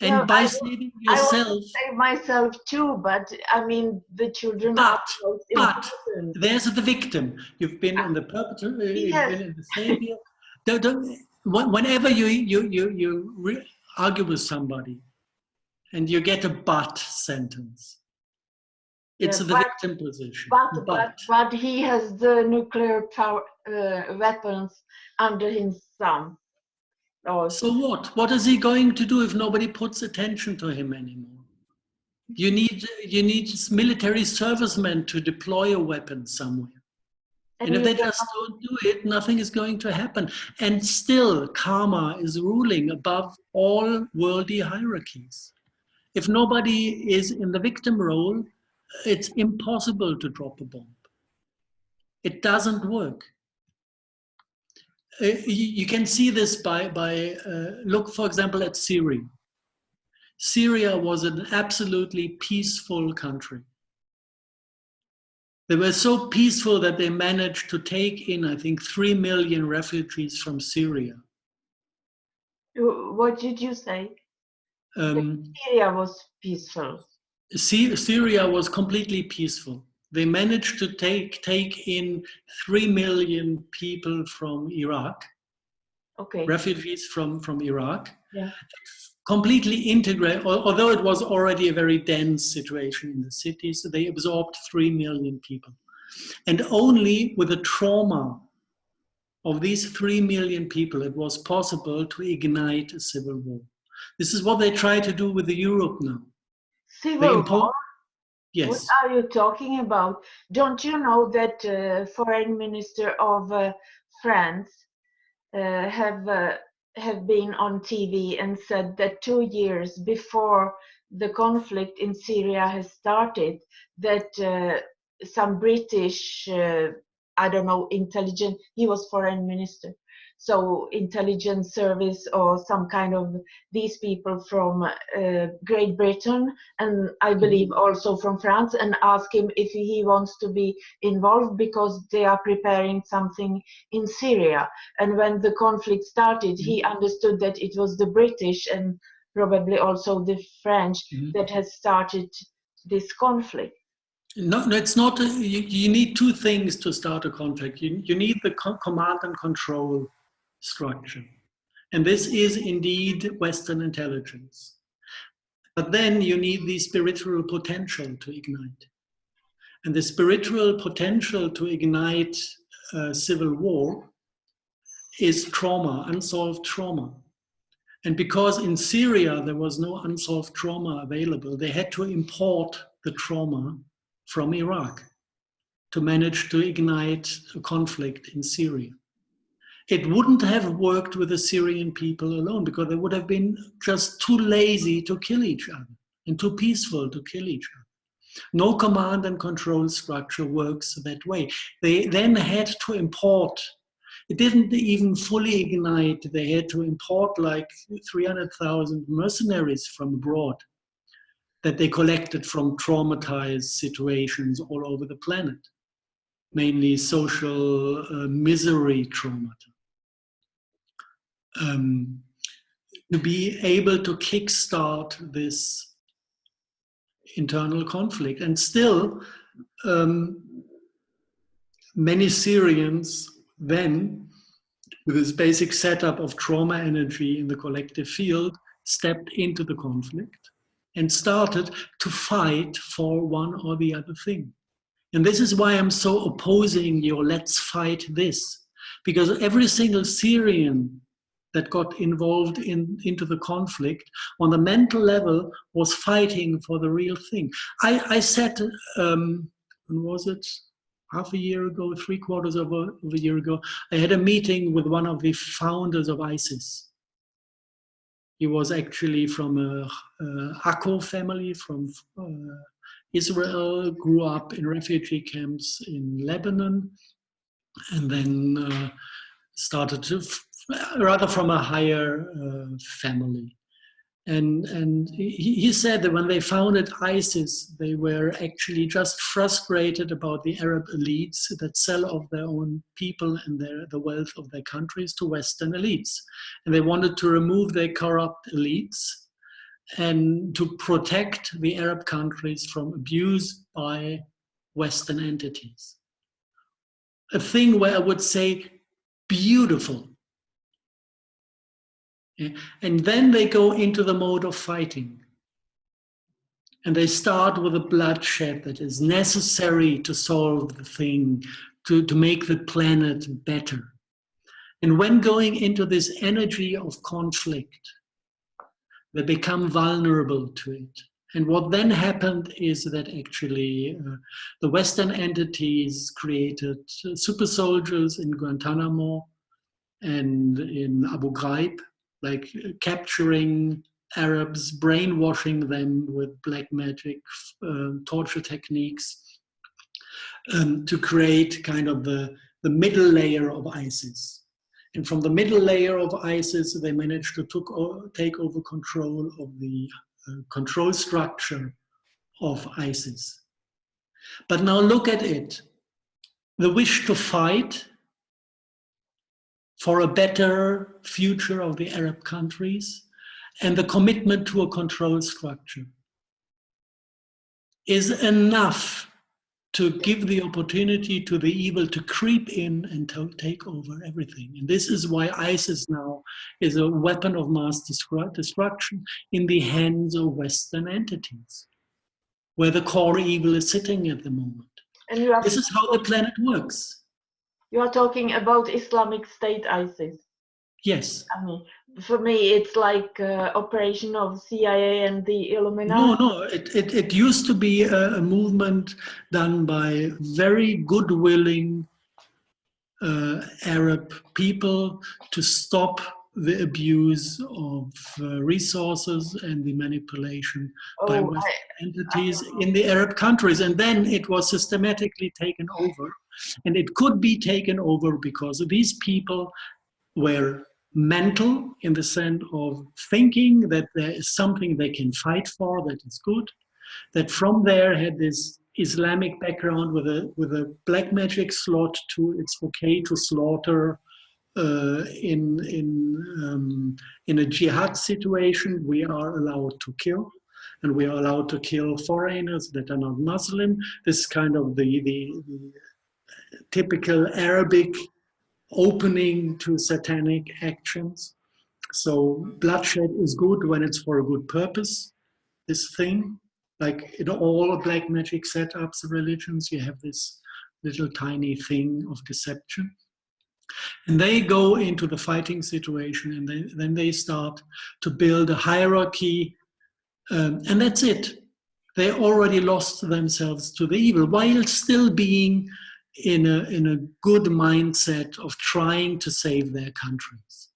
Well, And by saving I want to yourself, save myself too, but I mean, the children are but most but important. there's the victim. You've been in the perpetrator. You've Yes, been in the savior. Whenever you argue with somebody and you get a but sentence, it's yeah, the victim position. but he has the nuclear power weapons under his thumb. Oh, So what? What is he going to do if nobody puts attention to him anymore? You need military servicemen to deploy a weapon somewhere. and And if you they don't just don't do it, nothing is going to happen. And still, karma is ruling above all worldly hierarchies. If nobody is in the victim role, it's impossible to drop a bomb. It doesn't work. You can see this by look, for example, at Syria. Syria was an absolutely peaceful country. They were so peaceful that they managed to take in, I think, 3 million refugees from Syria. What did you say? Syria was peaceful. Syria was completely peaceful. They managed to take in 3 million people from Iraq, Okay. refugees from Iraq, Yeah. completely integrate, although it was already a very dense situation in the cities, so they absorbed 3 million people. And only with the trauma of these 3 million people, it was possible to ignite a civil war. This is what they try to do with Europe now. They Civil impose, war? What yes. are you talking about? Don't you know that foreign minister of France have been on TV and said that 2 years before the conflict in Syria has started, that some British, I don't know, intelligence, he was foreign minister, so intelligence service or some kind of these people from Great Britain, and I believe also from France, and ask him if he wants to be involved because they are preparing something in Syria. And when the conflict started, he understood that it was the British and probably also the French that has started this conflict. No, it's not. You need two things to start a conflict. You need the command and control structure. And this is indeed Western intelligence. But then you need the spiritual potential to ignite. And the spiritual potential to ignite civil war is trauma, unsolved trauma. And because in Syria there was no unsolved trauma available, they had to import the trauma from Iraq to manage to ignite a conflict in Syria. It wouldn't have worked with the Syrian people alone because they would have been just too lazy to kill each other and too peaceful to kill each other. No command and control structure works that way. They then had to import It didn't even fully ignite. They had to import like 300,000 mercenaries from abroad that they collected from traumatized situations all over the planet, mainly social misery trauma. To be able to kickstart this internal conflict. And still, many Syrians then, with this basic setup of trauma energy in the collective field, stepped into the conflict and started to fight for one or the other thing. And this is why I'm so opposing your let's fight this. Because every single Syrian that got involved into the conflict on the mental level was fighting for the real thing. I said, when was it? Half a year ago, 3/4 of a year ago, I had a meeting with one of the founders of ISIS. He was actually from a Akko family from Israel, grew up in refugee camps in Lebanon, and then started to rather from a higher family. And he said that when they founded ISIS, they were actually just frustrated about the Arab elites that sell off their own people and the wealth of their countries to Western elites. And they wanted to remove their corrupt elites and to protect the Arab countries from abuse by Western entities. A thing where I would say beautiful. Yeah. And then they go into the mode of fighting. And they start with a bloodshed that is necessary to solve the thing, to make the planet better. And when going into this energy of conflict, they become vulnerable to it. And what then happened is that actually the Western entities created super soldiers in Guantanamo and in Abu Ghraib, like capturing Arabs, brainwashing them with black magic, torture techniques, to create kind of the middle layer of ISIS. And from the middle layer of ISIS, they managed to take over control of the control structure of ISIS. But now look at it. The wish to fight for a better future of the Arab countries and the commitment to a control structure is enough to give the opportunity to the evil to creep in and to take over everything. And this is why ISIS now is a weapon of mass destruction in the hands of Western entities, where the core evil is sitting at the moment. And this is how the planet works. You are talking about Islamic State ISIS. Yes. I mean, for me, it's like operation of CIA and the Illuminati. No, it used to be a movement done by very good-willing Arab people to stop the abuse of resources and the manipulation by Western entities in the Arab countries. And then it was systematically taken over. And it could be taken over because these people were mental in the sense of thinking that there is something they can fight for that is good, that from there had this Islamic background with a black magic slot to it's okay to slaughter in a jihad situation. We are allowed to kill, and we are allowed to kill foreigners that are not Muslim. This is kind of the typical Arabic opening to satanic actions. So bloodshed is good when it's for a good purpose. This thing, like in all black magic setups, religions, you have this little tiny thing of deception. And they go into the fighting situation, and then they start to build a hierarchy, and that's it. They already lost themselves to the evil, while still being in a good mindset of trying to save their countries.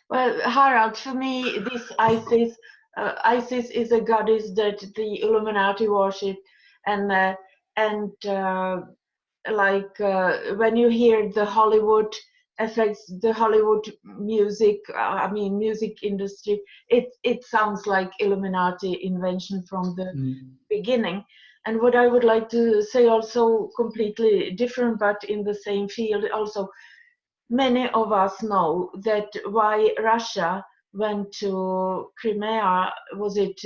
Well, Harald, for me, this ISIS is a goddess that the Illuminati worship, and when you hear the Hollywood affects the Hollywood music, music industry. It sounds like Illuminati invention from the beginning. And what I would like to say also completely different, but in the same field also, many of us know that why Russia went to Crimea, was it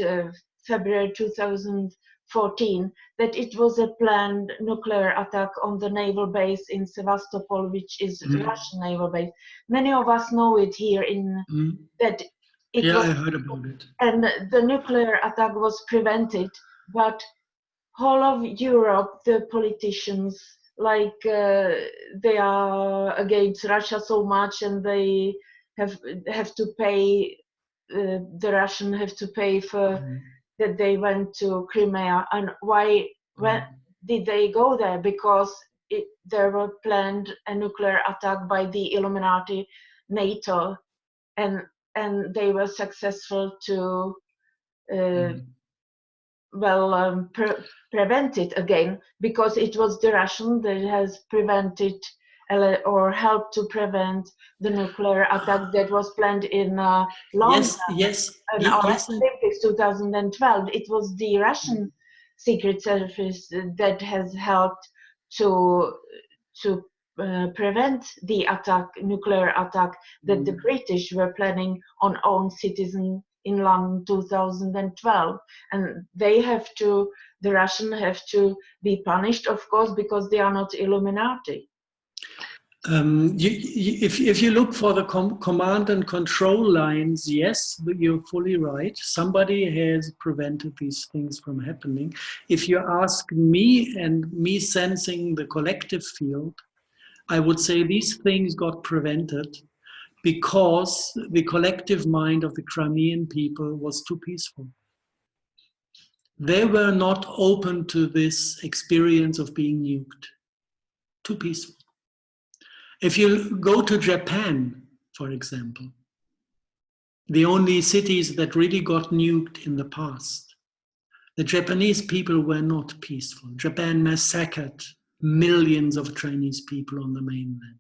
February 2014, that it was a planned nuclear attack on the naval base in Sevastopol, which is Russian naval base. Many of us know it here in that it was, I heard about it. And the nuclear attack was prevented, but whole of Europe, the politicians, like they are against Russia so much, and they have to pay. The Russians have to pay for that they went to Crimea. And why? When did they go there? Because there were planned a nuclear attack by the Illuminati, NATO, and they were successful to. Prevent it again, because it was the Russian that has prevented or helped to prevent the nuclear attack that was planned in London in Olympics 2012. It was the Russian Secret Service that has helped to prevent the nuclear attack that the British were planning on own citizens in London 2012, and the Russians have to be punished, of course, because they are not Illuminati. If you look for the command and control lines, yes, you're fully right. Somebody has prevented these things from happening. If you ask me, and me sensing the collective field, I would say these things got prevented because the collective mind of the Crimean people was too peaceful. They were not open to this experience of being nuked. Too peaceful. If you go to Japan, for example, the only cities that really got nuked in the past, the Japanese people were not peaceful. Japan massacred millions of Chinese people on the mainland.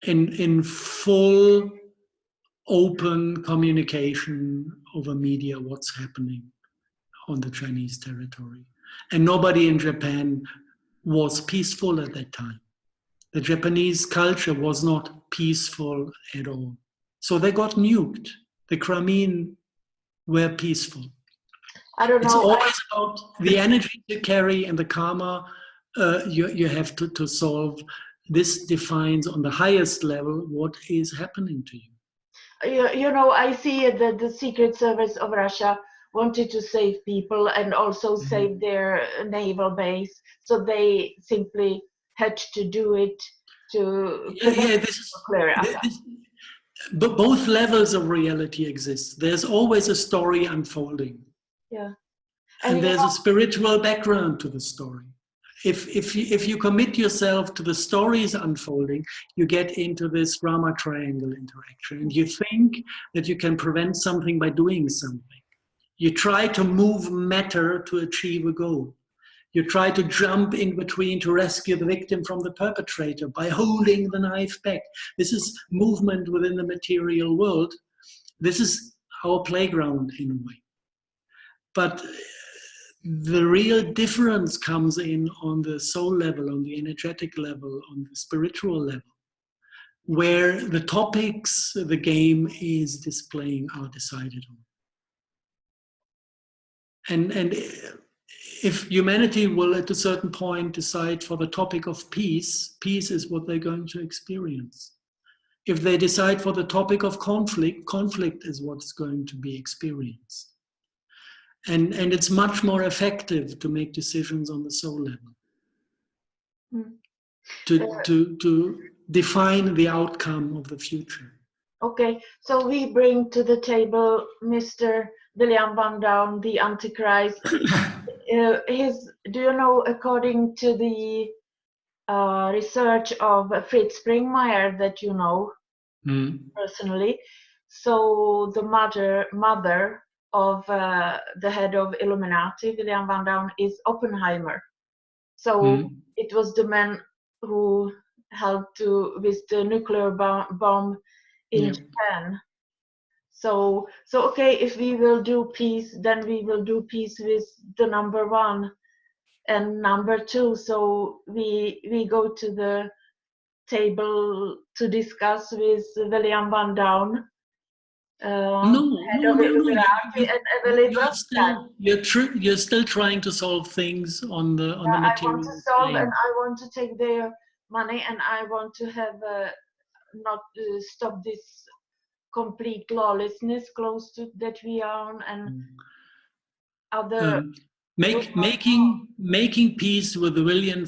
In full open communication over media, what's happening on the Chinese territory. And nobody in Japan was peaceful at that time. The Japanese culture was not peaceful at all. So they got nuked. The Crimean were peaceful. I don't know. It's always about the energy you carry and the karma you have to solve. This defines on the highest level what is happening to you. You know, I see that the Secret Service of Russia wanted to save people and also save their naval base. So they simply had to do it to prevent nuclear attack. But both levels of reality exist. There's always a story unfolding. Yeah. And there's a spiritual background to the story. If you commit yourself to the stories unfolding, you get into this drama triangle interaction, and you think that you can prevent something by doing something. You try to move matter to achieve a goal. You try to jump in between to rescue the victim from the perpetrator by holding the knife back. This is movement within the material world. This is our playground in a way. But the real difference comes in on the soul level, on the energetic level, on the spiritual level, where the topics the game is displaying are decided on. And if humanity will at a certain point decide for the topic of peace, peace is what they're going to experience. If they decide for the topic of conflict, conflict is what's going to be experienced. And it's much more effective to make decisions on the soul level. To define the outcome of the future. Okay, so we bring to the table Mr. William Van Down, the Antichrist. Do you know, according to the research of Fritz Springmeier that you know personally, so the mother of the head of Illuminati, William Van Down, is Oppenheimer. So it was the man who help to with the nuclear bomb in Yeah. Japan. So okay, if we will do peace, then we will do peace with the number one and number two. So we go to the table to discuss with William Van Down, No, head no, of no, no. Iraqi and Evelyn. You're still trying to solve things on the I want to material solve, and plane. I want to take their money, and I want to have not stop this complete lawlessness close to that we are on, and other Um, will not making peace with William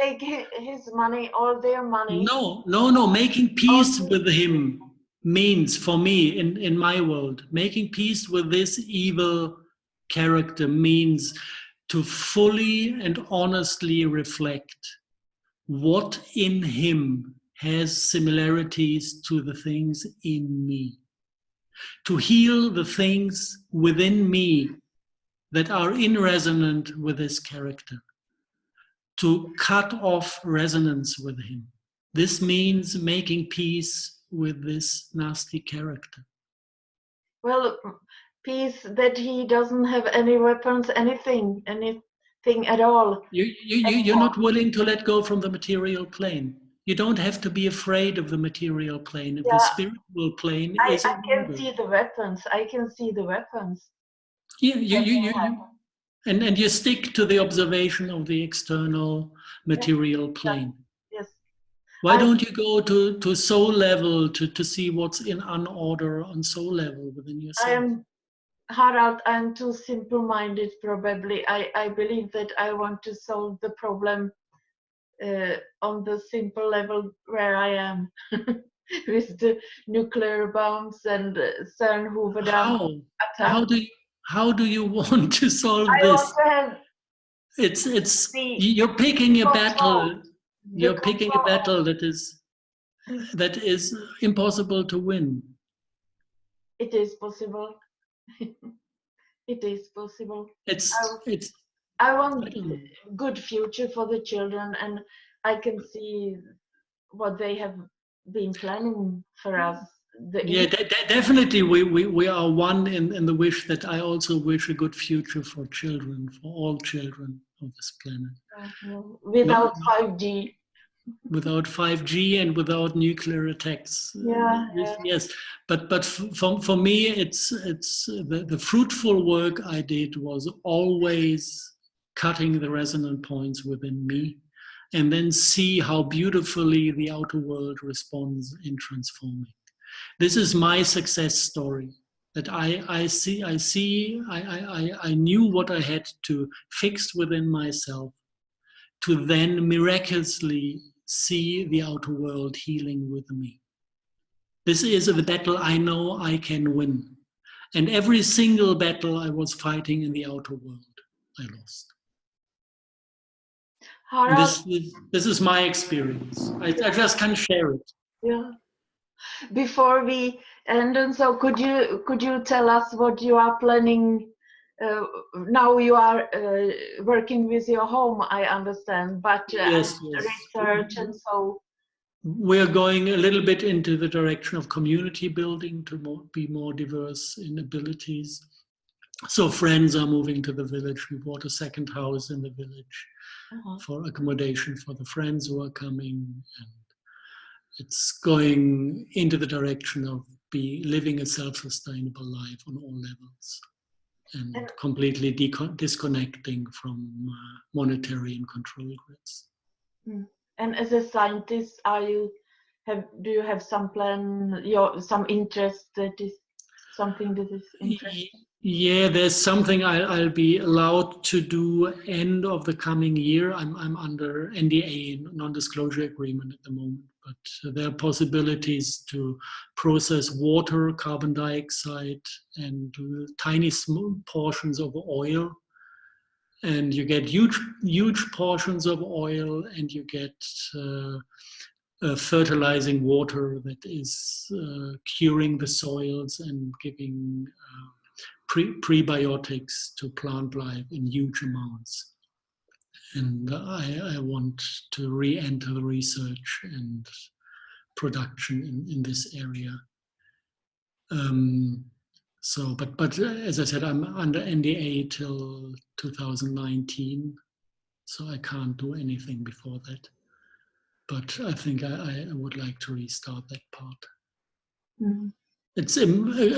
take his money, all their money. no. Making peace Only, with him means, for me, in my world, making peace with this evil character means to fully and honestly reflect what in him has similarities to the things in me, to heal the things within me that are in resonance with his character, to cut off resonance with him. This means making peace with this nasty character. well, peace that he doesn't have any weapons, anything at all. You're not willing to let go from the material plane. You don't have to be afraid of the material plane. The Yeah, spiritual plane I is a can wonder. see the weapons. I can see the weapons. Yeah, That they have. and you stick to the observation of the external Yes, material plane. yes. Why I'm don't you go to soul level to see what's in unorder on soul level within I yourself? am Harald. I'm too simple-minded. Probably. I believe that I want to solve the problem on the simple level where I am, with the nuclear bombs and CERN Hoover Dam How? attack. How do you, how do you want to solve I want this? to have It's the you're picking a control. battle. The You're picking a control. battle that is impossible to win. It is possible. It is possible. It's it's I I want don't know. good future for the children, and I can see what they have been planning for us. The Yeah, definitely. We are one in the wish that I also wish a good future for children, for all children of this planet. without No, 5G. without 5G and without nuclear attacks. Yeah, Yes, but for me, it's the fruitful work I did was always cutting the resonant points within me, and then see how beautifully the outer world responds in transforming. This is my success story. That I knew what I had to fix within myself to then miraculously see the outer world healing with me. This is the battle I know I can win. And every single battle I was fighting in the outer world, I lost. And Harald. this is my experience. I just can't share it. Yeah. Before we end, and so could you tell us what you are planning? Now you are working with your home, I understand, but Yes, research and so. we're going a little bit into the direction of community building to be more diverse in abilities. So friends are moving to the village. We bought a second house in the village for accommodation for the friends who are coming. And it's going into the direction of living a self-sustainable life on all levels and completely disconnecting from monetary and control grids. And as a scientist, do you have some plan, some interest that is something that is interesting? Yeah, there's something I'll be allowed to do end of the coming year. I'm under NDA, non-disclosure agreement at the moment, but there are possibilities to process water, carbon dioxide, and tiny small portions of oil. And you get huge portions of oil, and you get fertilizing water that is curing the soils and giving prebiotics to plant life in huge amounts. And I want to re-enter the research and production in this area. But as I said, I'm under NDA till 2019, so I can't do anything before that. But I think I would like to restart that part. Mm. It's a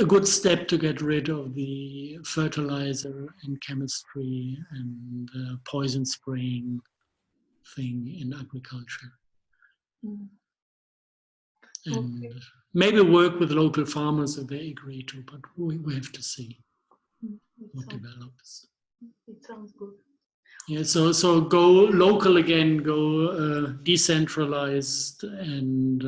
good step to get rid of the fertilizer and chemistry and poison spraying thing in agriculture. Mm. And Okay. maybe work with local farmers if they agree to, but we have to see what It develops. sounds good. Yeah, so go local again, go decentralized, and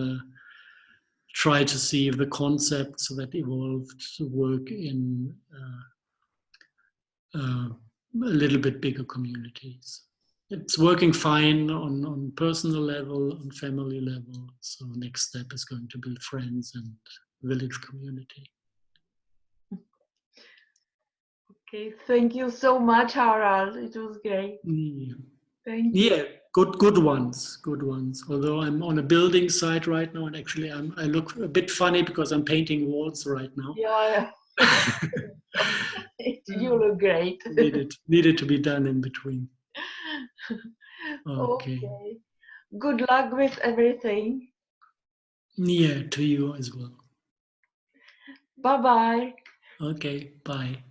try to see if the concepts that evolved work in a little bit bigger communities. It's working fine on personal level, on family level. So next step is going to build friends and village community. Okay, thank you so much, Harald. It was great. Yeah. Thank you. Yeah, good ones. Although I'm on a building site right now, and actually I look a bit funny because I'm painting walls right now. Yeah. You look great. Needed to be done in between. Okay. Okay. Good luck with everything. Yeah, to you as well. Bye-bye. Okay, bye.